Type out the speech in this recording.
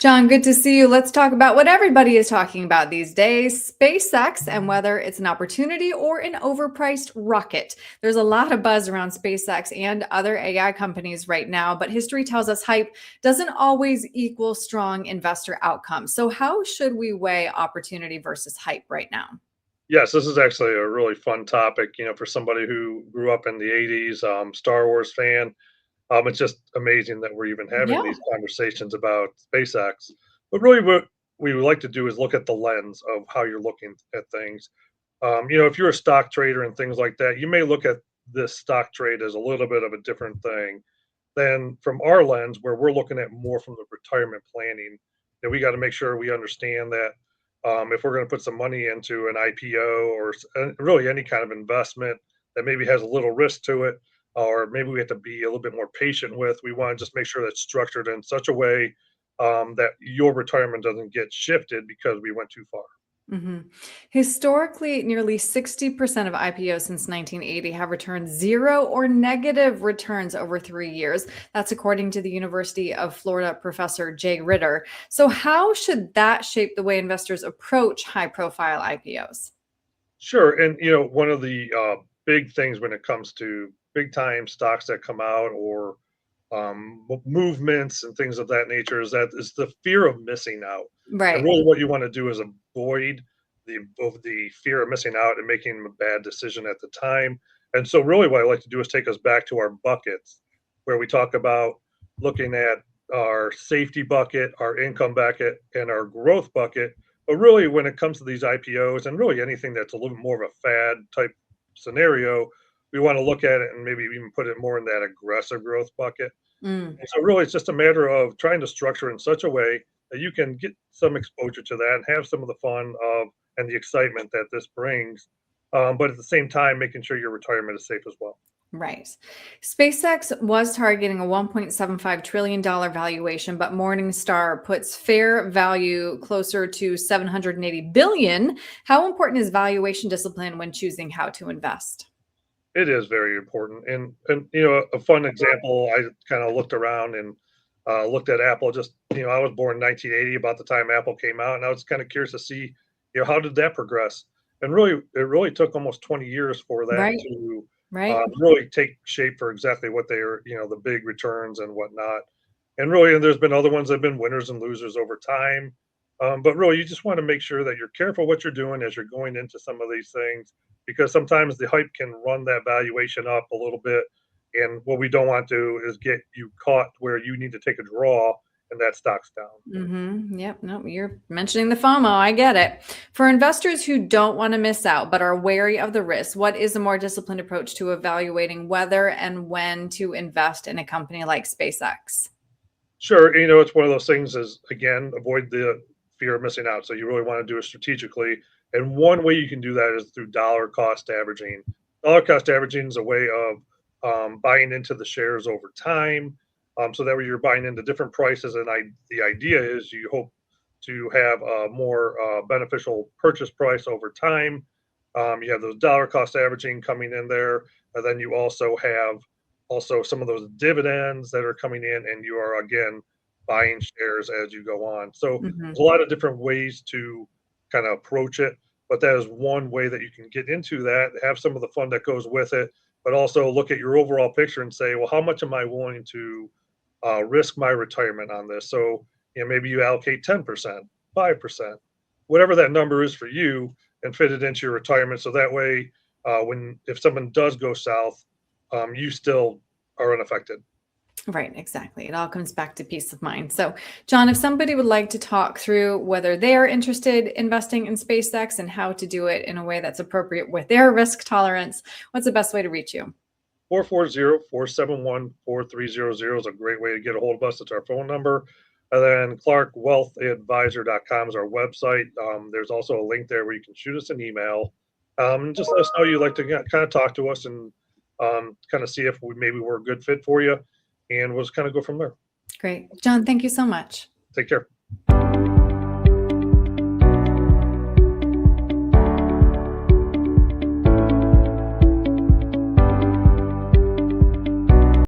John, good to see you. Let's talk about what everybody is talking about these days, SpaceX, and whether it's an opportunity or an overpriced rocket. There's a lot of buzz around SpaceX and other AI companies right now, but history tells us hype doesn't always equal strong investor outcomes. So, how should we weigh opportunity versus hype right now? Yes, this is actually a really fun topic, for somebody who grew up in the '80s, Star Wars fan. It's just amazing that we're even having Yeah. these conversations about SpaceX. But really, what we would like to do is look at the lens of how you're looking at things. If you're a stock trader and things like that, you may look at this stock trade as a little bit of a different thing than from our lens, where we're looking at more from the retirement planning. That we got to make sure we understand that if we're going to put some money into an IPO or really any kind of investment that maybe has a little risk to it, or maybe we have to be a little bit more patient with, we want to just make sure that's structured in such a way that your retirement doesn't get shifted because we went too far. Mhm. Historically, nearly 60% of IPOs since 1980 have returned zero or negative returns over 3 years. That's according to the University of Florida professor Jay Ritter. So, how should that shape the way investors approach high profile IPOs? Sure, and one of the big things when it comes to big time stocks that come out or movements and things of that nature is the fear of missing out. And Right. really, what you want to do is avoid the fear of missing out and making a bad decision at the time. And so, really, what I like to do is take us back to our buckets, where we talk about looking at our safety bucket, our income bucket, and our growth bucket. But really, when it comes to these IPOs and really anything that's a little bit more of a fad type scenario, we want to look at it and maybe even put it more in that aggressive growth bucket. Mm. And so really it's just a matter of trying to structure in such a way that you can get some exposure to that and have some of the fun of and the excitement that this brings. But at the same time, making sure your retirement is safe as well. Right. SpaceX was targeting a $1.75 trillion valuation, but Morningstar puts fair value closer to 780 billion. How important is valuation discipline when choosing how to invest? It is very important. And a fun example, I kind of looked around and looked at Apple. Just I was born in 1980, about the time Apple came out, and I was kind of curious to see how did that progress. And really, it really took almost 20 years for that Right. to Right. really take shape for exactly what they are, the big returns and whatnot. And really, and there's been other ones that have been winners and losers over time. But really, you just want to make sure that you're careful what you're doing as you're going into some of these things, because sometimes the hype can run that valuation up a little bit. And what we don't want to is get you caught where you need to take a draw and that stock's down. Yep. No, you're mentioning the FOMO. I get it. For investors who don't want to miss out but are wary of the risk, what is a more disciplined approach to evaluating whether and when to invest in a company like SpaceX? Sure, it's one of those things is again, avoid the fear of missing out. So you really want to do it strategically. And one way you can do that is through dollar cost averaging. Dollar cost averaging is a way of buying into the shares over time. So that way you're buying into different prices. And the idea is you hope to have a more beneficial purchase price over time. You have those dollar cost averaging coming in there. And then you also have some of those dividends that are coming in, and you are again buying shares as you go on. So Mhm. there's a lot of different ways to kind of approach it, but that is one way that you can get into that, have some of the fun that goes with it, but also look at your overall picture and say, well, how much am I willing to risk my retirement on this? So maybe you allocate 10%, 5%, whatever that number is for you, and fit it into your retirement. So that way, when if someone does go south, you still are unaffected. Right, exactly. It all comes back to peace of mind. So, John, if somebody would like to talk through whether they are interested investing in SpaceX and how to do it in a way that's appropriate with their risk tolerance, what's the best way to reach you? 440-471-4300 is a great way to get a hold of us. It's our phone number. And then clarkwealthadvisor.com is our website. There's also a link there where you can shoot us an email. Just let us know you'd like to kind of talk to us and kind of see if maybe we're a good fit for you. And we'll just kind of go from there. Great. John, thank you so much. Take care.